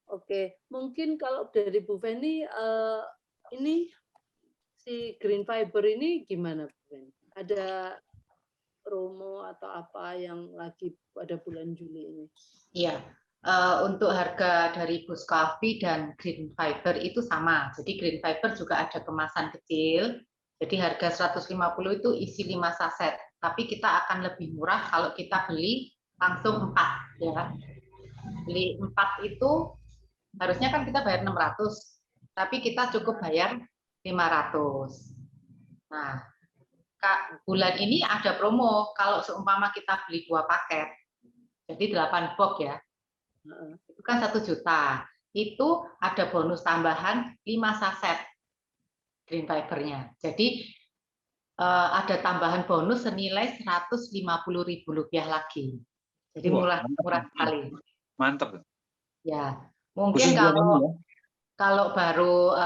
Oke, mungkin kalau dari Bu Feni, ini si green fiber ini gimana Bu Feni? Ada promo atau apa yang lagi pada bulan Juli ini? Iya, untuk harga dari Bus Coffee dan Green Fiber itu sama. Jadi Green Fiber juga ada kemasan kecil. Jadi harga 150 itu isi 5 saset. Tapi kita akan lebih murah kalau kita beli langsung 4 ya. Beli 4 itu harusnya kan kita bayar 600, tapi kita cukup bayar 500. Nah, Kak, bulan ini ada promo kalau seumpama kita beli 2 paket. Jadi 8 box ya. Itu kan 1 juta. Itu ada bonus tambahan 5 saset green fibernya. Jadi ada tambahan bonus senilai Rp150.000 lagi. Jadi murah sekali. Mantap. Ya, mungkin kalau baru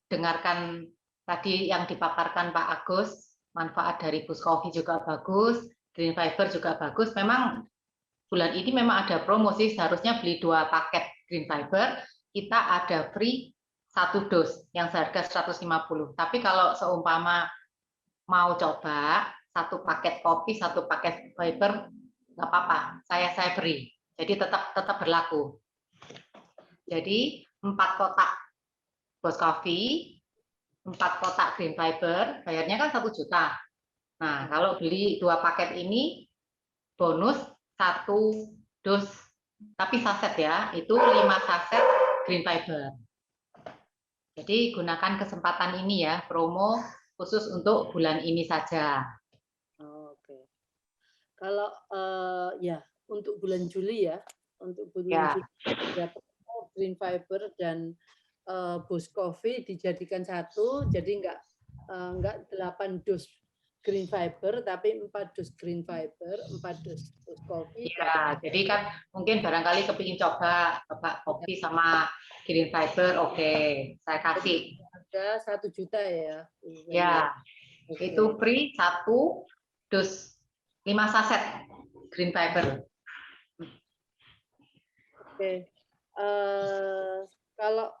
dengarkan tadi yang dipaparkan Pak Agus, manfaat dari Bus Coffee juga bagus, Green Fiber juga bagus. Memang bulan ini memang ada promo sih, seharusnya beli 2 paket Green Fiber, kita ada free 1 dos yang seharga 150. Tapi kalau seumpama mau coba 1 paket kopi, 1 paket fiber, nggak apa-apa, saya beri. Jadi tetap berlaku. Jadi 4 kotak Bus Coffee, 4 kotak Green Fiber, bayarnya kan 1 juta. Nah, kalau beli 2 paket ini, bonus 1 dos, tapi saset ya, itu 5 saset Green Fiber. Jadi gunakan kesempatan ini ya, promo khusus untuk bulan ini saja. Oke. Kalau ya untuk bulan Juli ya, untuk bulan Juli ada promo Green Fiber dan Bus Coffee dijadikan satu, jadi enggak 8 dus Green Fiber, tapi 4 dus Green Fiber, 4 dus Bus Coffee. Ya, jadi kan mungkin barangkali kepingin coba kopi sama Green Fiber, oke, saya kasih. Ada 1 juta ya. Ya, itu free 1 dus 5 saset Green Fiber. Oke. Kalau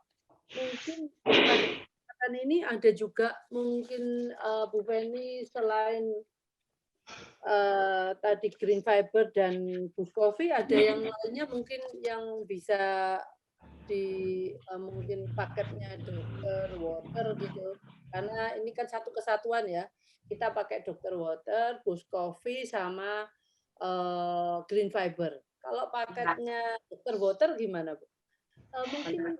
mungkin ini ada juga mungkin Bu Feni selain tadi Green Fiber dan Bus Coffee, ada yang lainnya mungkin yang bisa di mungkin paketnya Dokter Water gitu, karena ini kan satu kesatuan ya, kita pakai Dokter Water, Bus Coffee sama Green Fiber. Kalau paketnya Dokter Water gimana Bu? Mungkin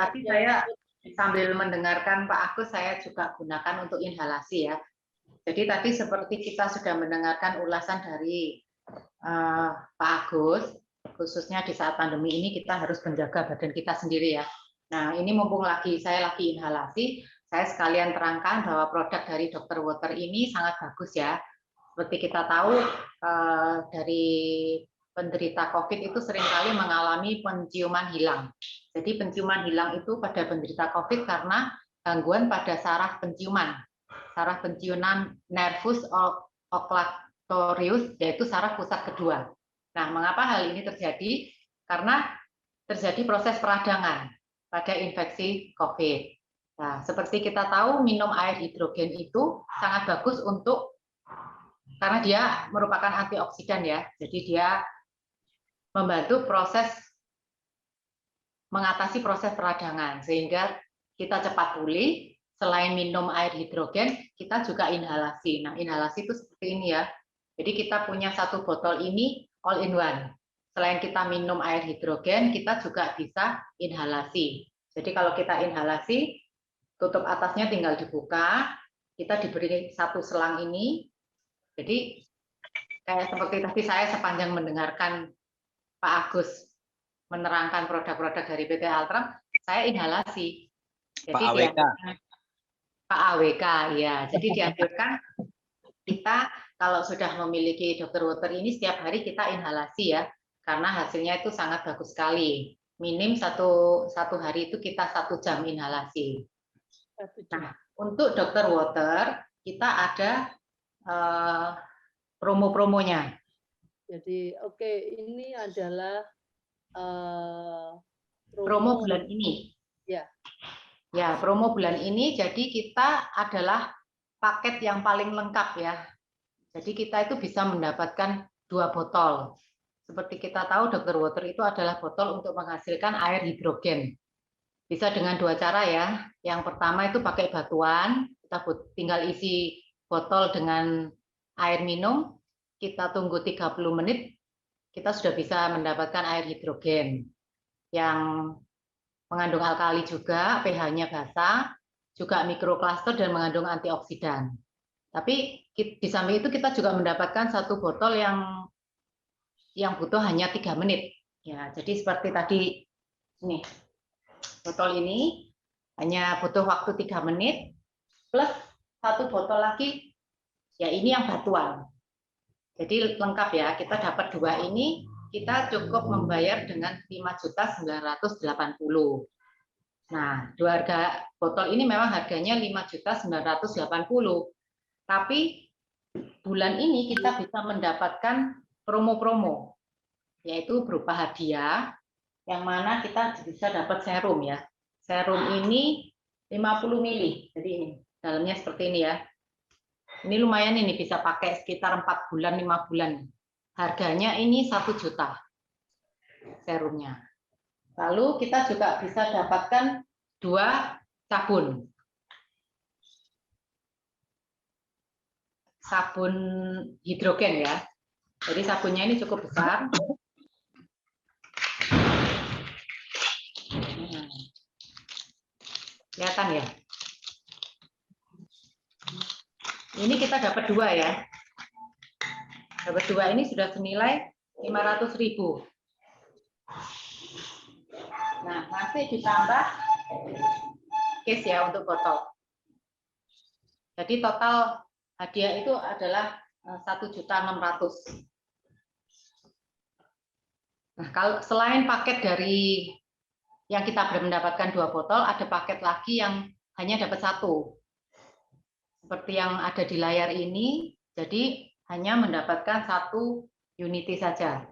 tapi saya sambil mendengarkan Pak Agus, saya juga gunakan untuk inhalasi ya. Jadi tadi seperti kita sudah mendengarkan ulasan dari Pak Agus, khususnya di saat pandemi ini kita harus menjaga badan kita sendiri ya. Nah, ini mumpung saya lagi inhalasi, saya sekalian terangkan bahwa produk dari Dokter Water ini sangat bagus ya. Seperti kita tahu dari penderita COVID itu seringkali mengalami penciuman hilang. Jadi penciuman hilang itu pada penderita COVID karena gangguan pada saraf penciuman nervus olfactorius, yaitu saraf pusat kedua. Nah, mengapa hal ini terjadi? Karena terjadi proses peradangan pada infeksi COVID. Nah, seperti kita tahu, minum air hidrogen itu sangat bagus karena dia merupakan antioksidan ya. Jadi dia membantu mengatasi proses peradangan sehingga kita cepat pulih. Selain minum air hidrogen, kita juga inhalasi. Nah, inhalasi itu seperti ini ya. Jadi kita punya 1 botol ini all in one. Selain kita minum air hidrogen, kita juga bisa inhalasi. Jadi kalau kita inhalasi, tutup atasnya tinggal dibuka, kita diberi 1 selang ini. Jadi kayak seperti tadi saya sepanjang mendengarkan Pak Agus menerangkan produk-produk dari PT Altram, saya inhalasi. Jadi Pak AWK. Pak AWK, ya. Jadi dianjurkan kita kalau sudah memiliki Dokter Water ini setiap hari kita inhalasi ya, karena hasilnya itu sangat bagus sekali. Minim satu hari itu kita 1 jam inhalasi. Nah, untuk Dokter Water kita ada promo-promonya. Jadi oke, ini adalah promo bulan ini. Ya. Ya, promo bulan ini jadi kita adalah paket yang paling lengkap ya. Jadi kita itu bisa mendapatkan 2 botol. Seperti kita tahu Dr. Water itu adalah botol untuk menghasilkan air hidrogen. Bisa dengan 2 cara ya. Yang pertama itu pakai batuan, kita tinggal isi botol dengan air minum, kita tunggu 30 menit, kita sudah bisa mendapatkan air hidrogen yang mengandung alkali juga, pH-nya basa, juga mikroklaster dan mengandung antioksidan. Tapi di samping itu kita juga mendapatkan 1 botol yang butuh hanya 3 menit. Ya, jadi seperti tadi nih, botol ini hanya butuh waktu 3 menit, plus 1 botol lagi, ya ini yang batuan. Jadi lengkap ya, kita dapat 2 ini, kita cukup membayar dengan 5.980.000. Nah, 2 harga botol ini memang harganya 5.980.000. Tapi bulan ini kita bisa mendapatkan promo-promo, yaitu berupa hadiah, yang mana kita bisa dapat serum ya. Serum ini 50 ml, jadi ini dalamnya seperti ini ya. Ini lumayan, ini bisa pakai sekitar 4 bulan, 5 bulan. Harganya ini 1 juta serumnya. Lalu kita juga bisa dapatkan 2 sabun. Sabun hidrogen ya. Jadi sabunnya ini cukup besar. Kelihatan ya? Ini kita dapat 2 ya. Dapat 2 ini sudah senilai 500.000. Nah, masih ditambah case ya untuk botol. Jadi total hadiah itu adalah 1.600.000. Nah, kalau selain paket dari yang kita mendapatkan 2 botol, ada paket lagi yang hanya dapat 1. Seperti yang ada di layar ini, jadi hanya mendapatkan 1 unity saja.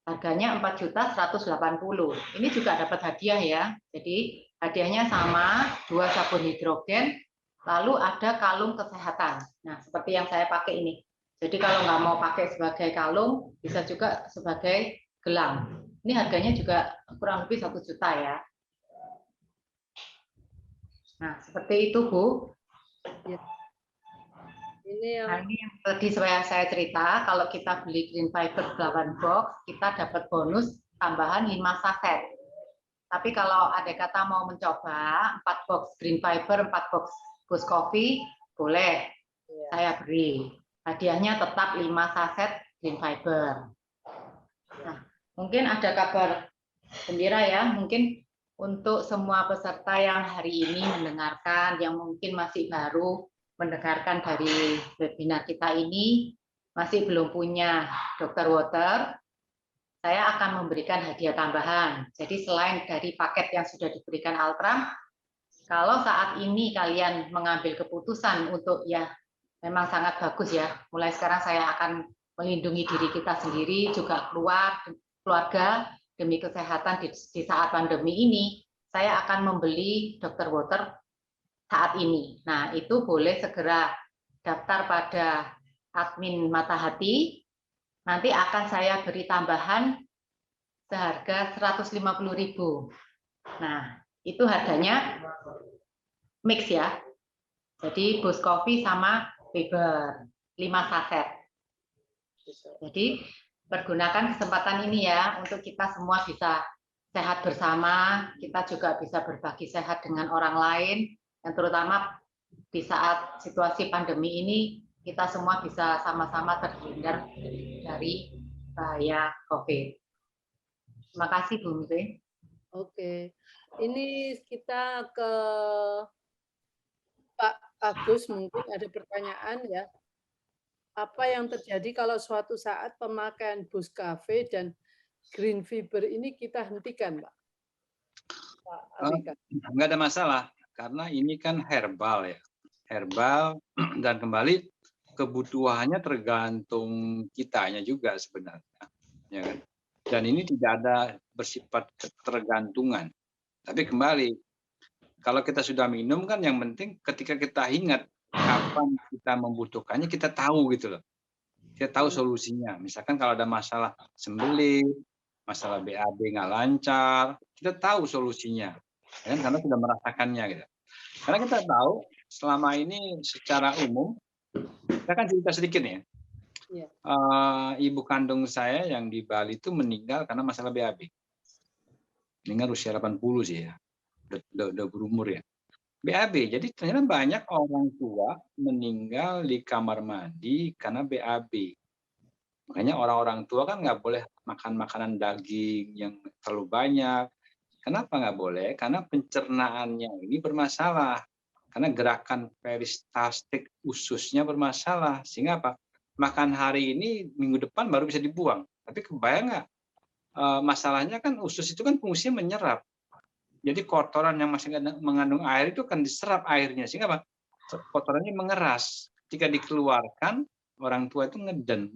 Harganya 4.180.000. Ini juga dapat hadiah ya. Jadi hadiahnya sama, 2 sabun hidrogen, lalu ada kalung kesehatan. Nah, seperti yang saya pakai ini. Jadi kalau nggak mau pakai sebagai kalung, bisa juga sebagai gelang. Ini harganya juga kurang lebih 1 juta ya. Nah, seperti itu, Bu. Ya. Ini yang tadi saya cerita, kalau kita beli green fiber 8 box, kita dapat bonus tambahan 5 saset. Tapi kalau ada kata mau mencoba 4 box green fiber, 4 box Boost Coffee, boleh saya beri. Hadiahnya tetap 5 saset green fiber. Nah, mungkin ada kabar gembira ya, mungkin untuk semua peserta yang hari ini mendengarkan, yang mungkin masih baru mendengarkan dari webinar kita ini, masih belum punya Dr. Water, saya akan memberikan hadiah tambahan. Jadi selain dari paket yang sudah diberikan Altram, kalau saat ini kalian mengambil keputusan untuk ya memang sangat bagus ya, mulai sekarang saya akan melindungi diri kita sendiri, juga keluarga, demi kesehatan di saat pandemi ini, saya akan membeli Dr. Water saat ini. Nah, itu boleh segera daftar pada admin Mata Hati. Nanti akan saya beri tambahan seharga 150.000. Nah, itu harganya mix ya. Jadi Boost Coffee sama Fiber 5 saset. Jadi pergunakan kesempatan ini ya untuk kita semua bisa sehat bersama, kita juga bisa berbagi sehat dengan orang lain, dan terutama di saat situasi pandemi ini kita semua bisa sama-sama terhindar dari bahaya COVID. Terima kasih Bu Mute. Oke, ini kita ke Pak Agus, mungkin ada pertanyaan ya. Apa yang terjadi kalau suatu saat pemakaian Boost Cafe dan Green Fiber ini kita hentikan, Pak? Pak Abika. Nggak ada masalah, karena ini kan herbal ya. Herbal, dan kembali kebutuhannya tergantung kitanya juga sebenarnya. Ya kan? Dan ini tidak ada bersifat ketergantungan. Tapi kembali, kalau kita sudah minum kan yang penting ketika kita ingat kapan kita membutuhkannya, kita tahu gitu loh. Kita tahu solusinya. Misalkan kalau ada masalah sembelit, masalah BAB nggak lancar, kita tahu solusinya. Ya kan? Karena sudah merasakannya gitu. Karena kita tahu selama ini secara umum, kita kan cerita sedikit nih ya. Iya. Ibu kandung saya yang di Bali itu meninggal karena masalah BAB. Meninggal usia 80 sih ya. Udah berumur ya. BAB. Jadi ternyata banyak orang tua meninggal di kamar mandi karena BAB. Makanya orang-orang tua kan nggak boleh makan makanan daging yang terlalu banyak. Kenapa nggak boleh? Karena pencernaannya ini bermasalah. Karena gerakan peristaltik ususnya bermasalah. Sehingga apa? Makan hari ini, minggu depan baru bisa dibuang. Tapi kebayang nggak? Masalahnya kan usus itu kan fungsinya menyerap. Jadi kotoran yang masih mengandung air itu akan diserap airnya. Sehingga apa? Kotorannya mengeras. Ketika dikeluarkan, orang tua itu ngeden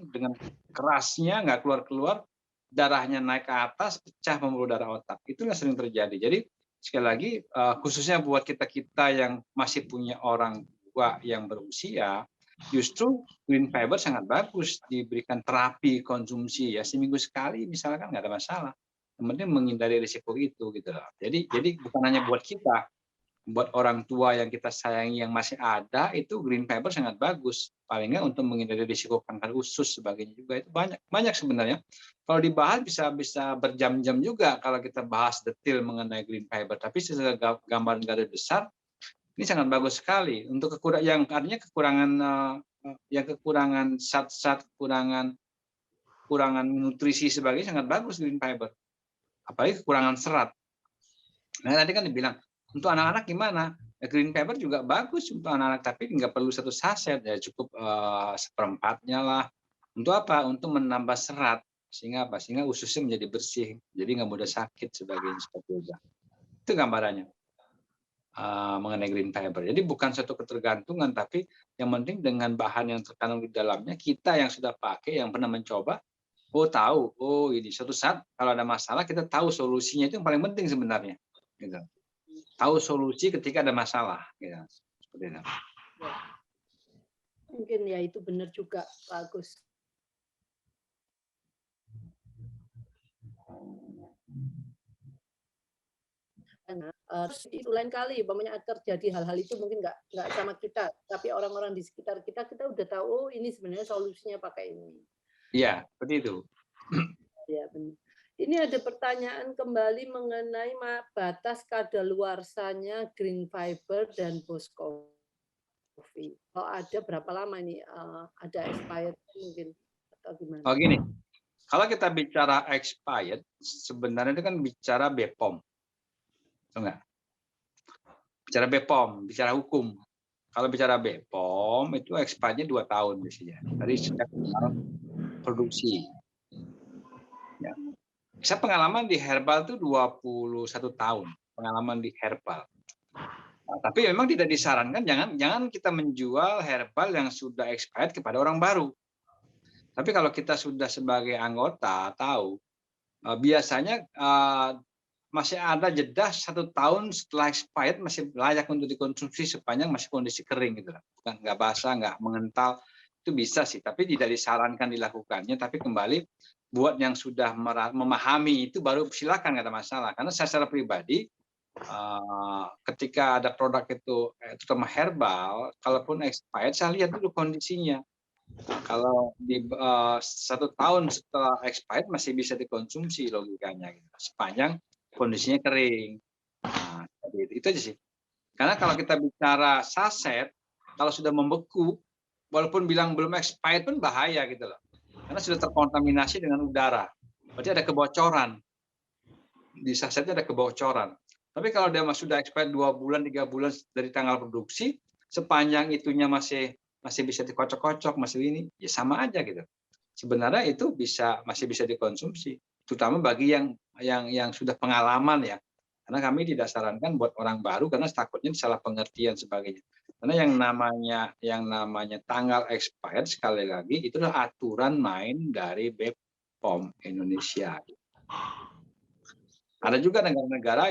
dengan kerasnya, nggak keluar-keluar, darahnya naik ke atas, pecah pembuluh darah otak. Itulah sering terjadi. Jadi sekali lagi, khususnya buat kita-kita yang masih punya orang tua yang berusia, justru green fiber sangat bagus diberikan terapi konsumsi ya seminggu sekali misalkan nggak ada masalah. Yang penting menghindari risiko itu gitu loh. Jadi bukan hanya buat kita, buat orang tua yang kita sayangi yang masih ada itu green fiber sangat bagus. Paling nggak untuk menghindari risiko kanker usus sebagainya juga itu banyak sebenarnya. Kalau dibahas bisa berjam-jam juga kalau kita bahas detail mengenai green fiber. Tapi secara gambaran garis besar ini sangat bagus sekali untuk yang artinya kekurangan zat-zat, kekurangan nutrisi sebagainya sangat bagus green fiber. Apalagi kekurangan serat. Nah tadi kan dibilang untuk anak-anak gimana? Ya, green fiber juga bagus untuk anak-anak, tapi nggak perlu satu saset ya cukup seperempatnya lah. Untuk apa? Untuk menambah serat sehingga apa? Sehingga ususnya menjadi bersih, jadi nggak mudah sakit sebagainya seperti itu. Itu gambarannya. Mengenai green fiber. Jadi bukan satu ketergantungan, tapi yang penting dengan bahan yang terkandung di dalamnya, kita yang sudah pakai, yang pernah mencoba, tahu, ini suatu saat kalau ada masalah, kita tahu solusinya, itu yang paling penting sebenarnya. Gitu. Tahu solusi ketika ada masalah. Gitu. Seperti itu. Mungkin ya itu benar juga, Pak Agus. Terus itu lain kali, umpamanya terjadi hal-hal itu mungkin nggak sama kita, tapi orang-orang di sekitar kita udah tahu ini sebenarnya solusinya pakai ini. Iya, seperti itu. Ya, benar. Ini ada pertanyaan kembali mengenai batas kadaluarsanya green fiber dan Bos Coffee. Kalau ada berapa lama ini ada expired mungkin atau gimana? Oh gini, kalau kita bicara expired, sebenarnya itu kan bicara BPOM. Enggak. Bicara BPOM, bicara hukum. Kalau bicara BPOM itu expirednya 2 tahun biasanya. Dari sejak produksi. Ya. Saya pengalaman di herbal itu 21 tahun. Pengalaman di herbal. Nah, tapi memang tidak disarankan jangan kita menjual herbal yang sudah expired kepada orang baru. Tapi kalau kita sudah sebagai anggota tahu, biasanya masih ada jeda 1 tahun setelah expired masih layak untuk dikonsumsi sepanjang masih kondisi kering gitu, bukan nggak basah, nggak mengental, itu bisa sih, tapi tidak disarankan dilakukannya. Tapi kembali buat yang sudah memahami itu baru silakan, nggak ada masalah. Karena saya secara pribadi ketika ada produk itu terutama herbal, kalaupun expired saya lihat dulu kondisinya. Kalau di 1 tahun setelah expired masih bisa dikonsumsi logikanya gitu. Sepanjang kondisinya kering. Nah, itu aja sih. Karena kalau kita bicara saset, kalau sudah membeku, walaupun bilang belum expired pun bahaya gitu loh. Karena sudah terkontaminasi dengan udara. Berarti ada kebocoran. Di sasetnya ada kebocoran. Tapi kalau dia sudah expired 2 bulan, 3 bulan dari tanggal produksi, sepanjang itunya masih bisa dikocok-kocok, masih ini, ya sama aja gitu. Sebenarnya itu masih bisa dikonsumsi, terutama bagi yang sudah pengalaman ya. Karena kami tidak sarankan buat orang baru karena takutnya salah pengertian sebagainya. Karena yang namanya tanggal expired sekali lagi itu adalah aturan main dari BPOM. POM Indonesia. Ada juga negara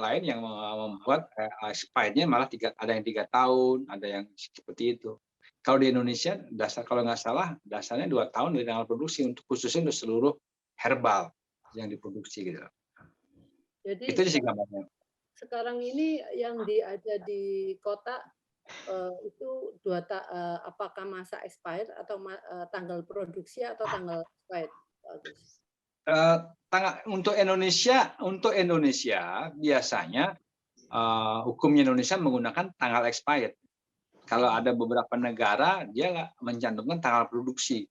lain yang membuat expirednya malah ada yang 3 tahun, ada yang seperti itu. Kalau di Indonesia kalau nggak salah dasarnya 2 tahun dari tanggal produksi khususnya untuk seluruh herbal yang diproduksi gitu. Jadi Itu sih gambarnya. Sekarang ini yang ada di kota itu apakah masa expired atau tanggal produksi atau tanggal expired, Pak Agus? Untuk Indonesia biasanya hukumnya Indonesia menggunakan tanggal expired. Kalau ada beberapa negara dia mencantumkan tanggal produksi.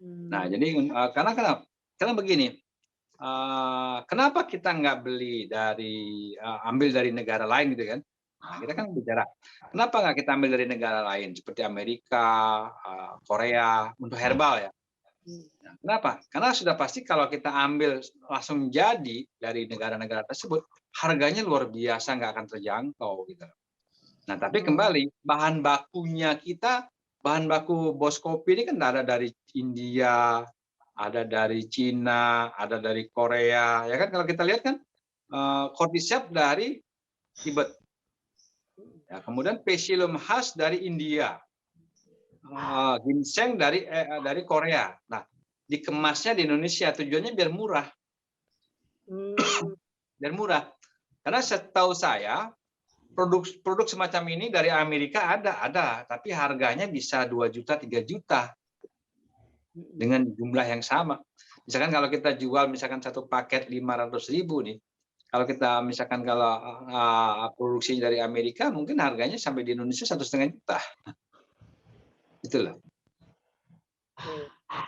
Nah, jadi karena begini, kenapa kita nggak beli ambil dari negara lain gitu kan? Nah, kita kan bicara, kenapa nggak kita ambil dari negara lain seperti Amerika, Korea untuk herbal ya? Nah, kenapa? Karena sudah pasti kalau kita ambil langsung jadi dari negara-negara tersebut, harganya luar biasa nggak akan terjangkau gitu. Nah, tapi kembali bahan bakunya bahan baku Boss Kopi ini kan ada dari India, ada dari Cina, ada dari Korea, ya kan? Kalau kita lihat kan Cordyceps dari Tibet, ya, kemudian Penicillium khas dari India, ginseng dari Korea. Nah, dikemasnya di Indonesia tujuannya biar murah, biar murah. Karena setahu saya produk semacam ini dari Amerika ada, tapi harganya bisa 2 juta, 3 juta dengan jumlah yang sama. Misalkan kalau kita jual misalkan satu paket 500.000 nih, kalau kita misalkan produksi dari Amerika mungkin harganya sampai di Indonesia 1,5 juta. Itulah.